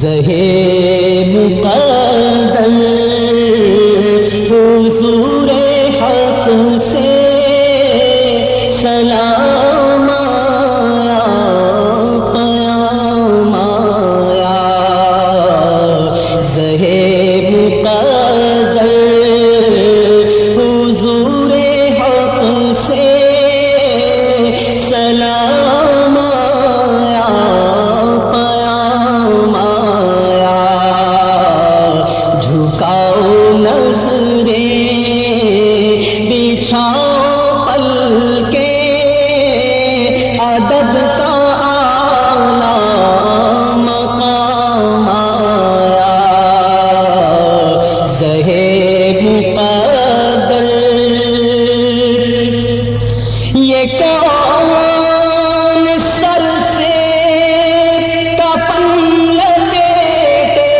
زہے مقدر حضور حق سے سلام آیا، پیام آیا، زہے مقدر حضور حق سے سلام آیا، پیام آیا، جھکاؤ نظریں بچھاؤ پل کے، ادب کا اعلیٰ مقام آیا، زہے مقدر یہ کون سر سے کفن لپیٹے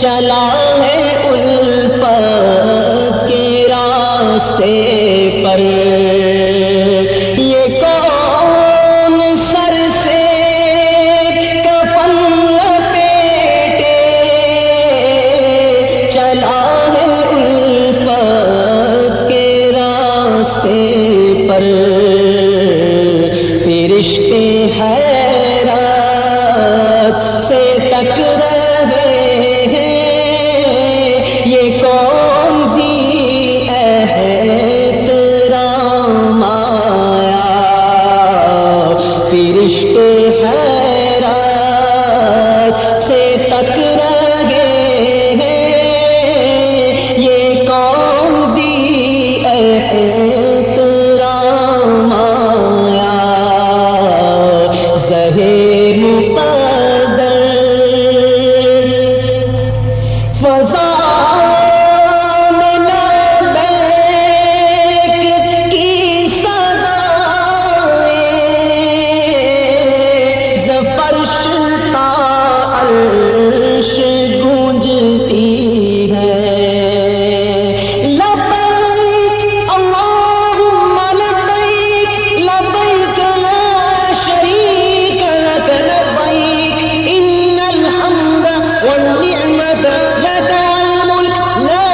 چلا ہے الفت کے راستے پر، یہ کون سر سے کفن لپیٹے چلا ہے الفت کے راستے پر، فرشتے حیرت سے تک رہے ہیں، یہ کون سی احترام آیا، فرشتے حیرت سے تک رہے ہیں، یہ کون سی احترام آیا، زہے مقدر فضا میں لبیک کی صدائیں، ز فرش تا عرش گونجتی ہے، لبیک اللہم لبیک، لبیک لا شریک لک لبیک، ان الحمد والنعمت لک والملک لا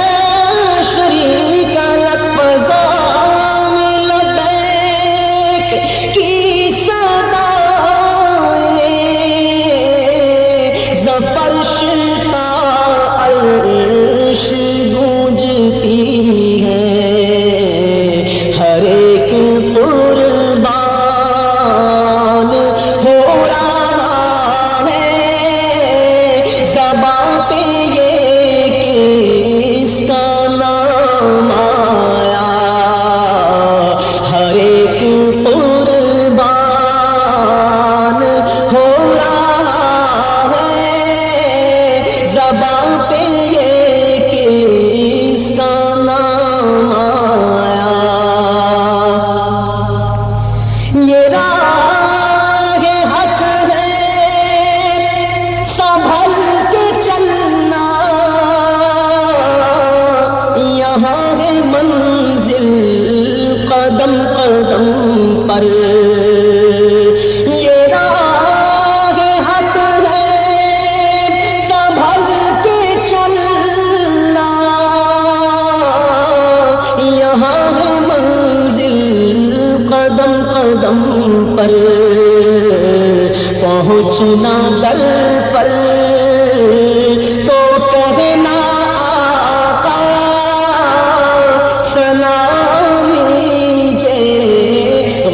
شریک لک، فضا میں لبیک کی صدائیں، ز فرش تا عرش گونجتی ہے، ہر ایک قربان ہو رہا ہے، زباں پہ یہ کس کا نام آیا، ہر ایک قربان ہو رہا ہے، زباں پہ یہ کس کا نام آیا، یہ راہ حق ہے سنبھل کے چلنا، یہاں ہے منزل قدم قدم پر، یہ راہ حق ہے سنبھل کے چلنا، یہاں ہے منزل قدم قدم پر، پہنچنا در پر تو کہنا آقا سلام لیجے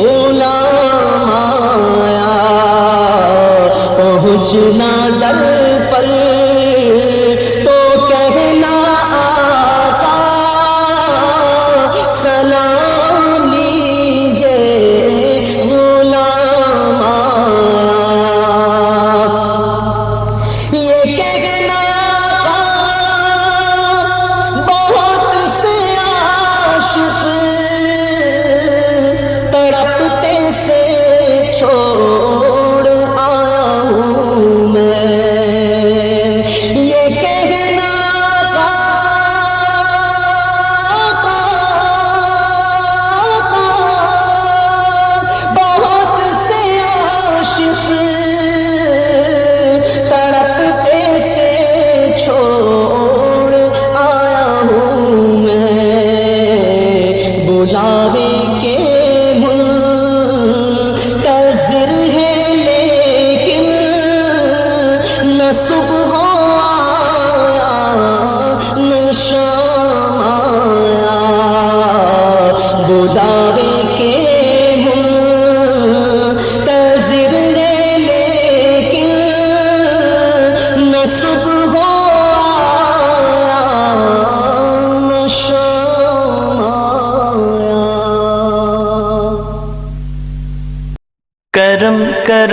غلام آیا، پہنچنا در پر تو کہنا آقا سلام لیجے غلام آیا، یہ کہنا تھا بہت سے عاشق تڑپتے سے چھوڑ آیا ہوں میں،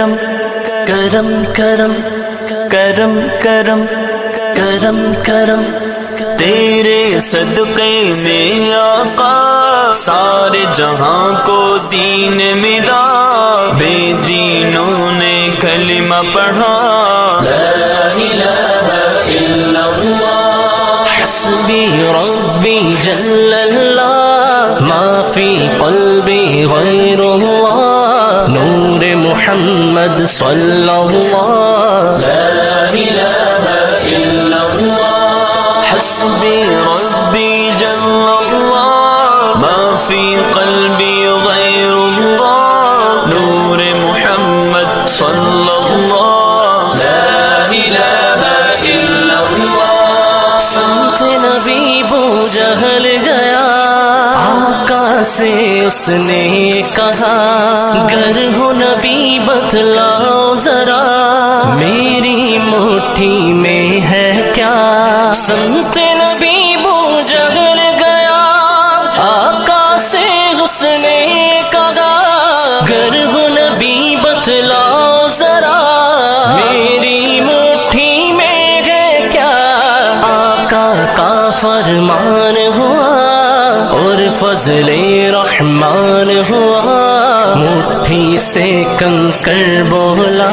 کرم کرم کرم کرم کرم کرم کرم تیرے صدقے میں آقا سارے جہاں کو دین ملا، بے دینوں نے کلمہ پڑھا، لا الہ الا اللہ حسبی ربی جل اللہ ما فی قلبی غیر اللہ نور محمد صلی اللہ، لا الہ الا اللہ حسبی ربی جل اللہ ما فی قلبی غیر اللہ نور محمد صلی اللہ، لا الہ الا اللہ سمت نبی بو جہل گیا، آقا سے اس نے کہا گر ہو نبی بتلاؤ ذرا میری مٹھی میں ہے کیا، سمت نبی بو جہل گیا، آقا سے اس نے کہا گر ہو نبی بتلاؤ ذرا میری مٹھی میں ہے کیا، آقا کا فرمان ہوا اور فضل رحمان ہوا، مٹھی سے کنکر بولا،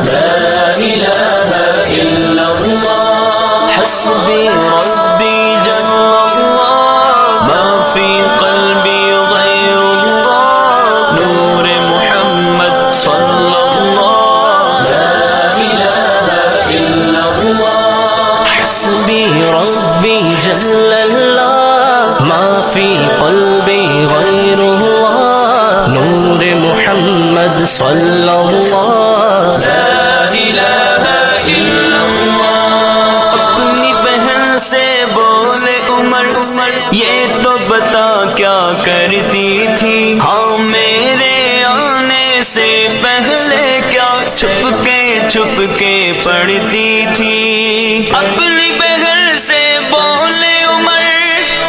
لا الہ الا اللہ حسبی ربی جل اللہ ما فی قلبی غیر اللہ نور محمد صلی اللہ، لا الہ الا اللہ حسبی ربی جل اللہ ما فی قلبی غیر اللہ نور محمد صلی اللہ، لا الہ الا اللہ اپنی بہن سے بولے عمر یہ تو بتا کیا کرتی تھی، ہاں میرے آنے سے پہلے کیا چھپ کے پڑھتی تھی، اپنی بہن سے بولے عمر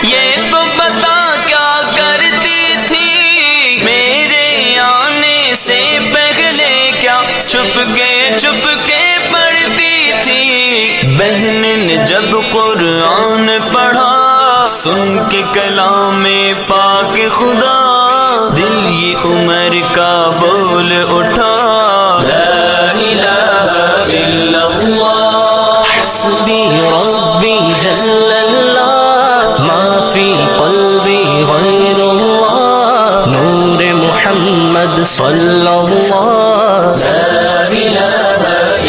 یہ تو بتا کیا کرتی تھی، میرے آنے سے پہلے کیا چھپ کے پڑھتی تھی، بہن نے جب قرآن پڑھا سن کے کلام پاک خدا دل یہ عمر کا بول اٹھا، لا الہ الا اللہ حسبی ربی جل اللہ ما فی قلبی غیر اللہ نور محمد صلی اللہ، لا الہ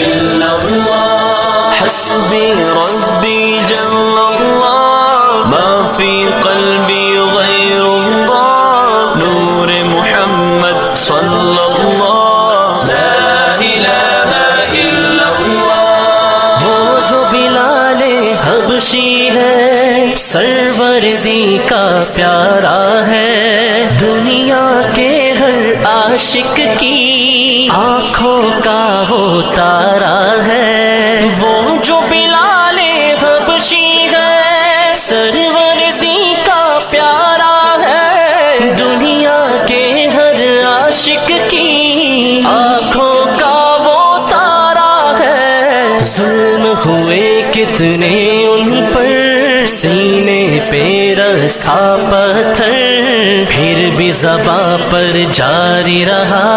الا اللہ حسبی ربی جل اللہ ما فی قلبی غیر اللہ نور محمد صلی اللہ، لا الہ الا اللہ وہ جو بلال حبشی ہے سروردی کا پیارا ہے، دنیا کے ہر عاشق کی آنکھوں کا وہ تارا ہے، وہ جو بلال حبشی ہے سروردی کا پیارا ہے، دنیا کے ہر عاشق کی آنکھوں کا وہ تارا ہے، ظلم ہوئے کتنے ان پر سینے پہ رکھا پتھر پھر بھی زباں پر جاری رہا،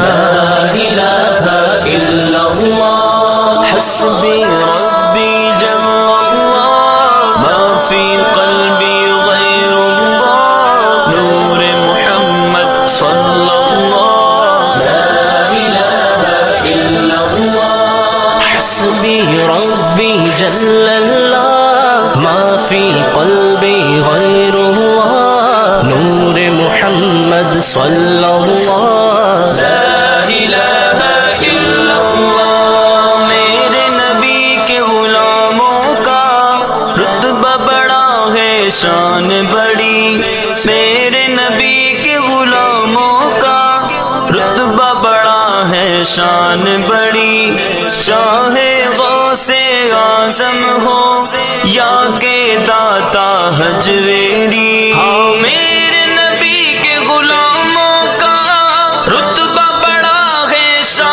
لا الہ الا اللہ حسبی ربی جل اللہ ما فی قلبی غیر اللہ نور محمد صلی اللہ، لا الہ الا اللہ حسبی ربی جل اللہ ما فی قلبی غیر اللہ نور محمد صلی اللہ، لا الہ الا اللہ میرے نبی کے غلاموں کا رتبہ بڑا ہے شان بڑی، میرے نبی کے غلاموں کا رتبہ بڑا ہے شان بڑی، چاہے غوث اعظم ہو یا کہ داتا حجویری، ہاں میرے نبی کے غلاموں کا رتبہ بڑا ہے شان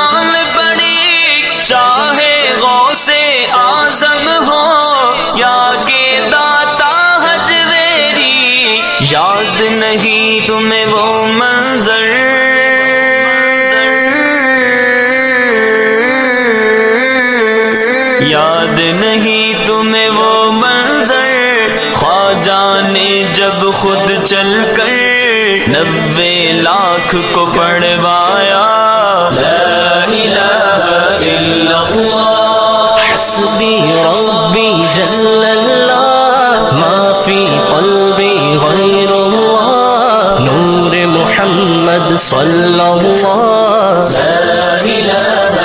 یاد نہیں تمہیں وہ منظر خواجہ نے جب خود چل کر 90 لاکھ کو پڑھوایا. لا الہ الا اللہ حسبی ربی جل اللہ ما فی قلبی غیر اللہ نور محمد صلی اللہ. لا الہ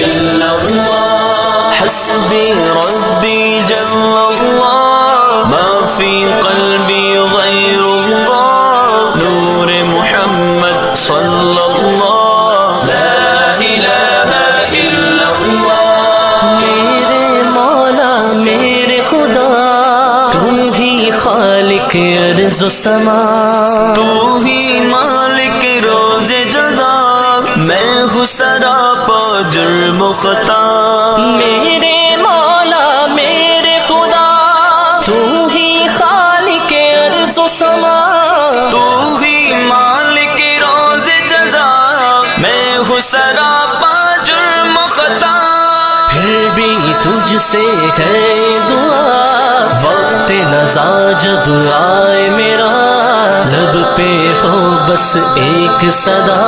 الا اللہ حسبی ربی جل اللہ ما فی قلبی غیر اللہ نور محمد صلی اللہ. لا الہ الا اللہ میرے مولا میرے خدا تو ہی خالق ارض و سما تو ہی مالک روز جزا میں ہوں سراپا جرم و خطا. میرے مولا میرے خدا تو ہی خالق ارض و سما تو ہی مالک روز جزا میں ہوں سراپا جرم و خطا. پھر بھی تجھ سے ہے دعا وقت نزا جب آئے میرا لب پہ ہو بس ایک صدا.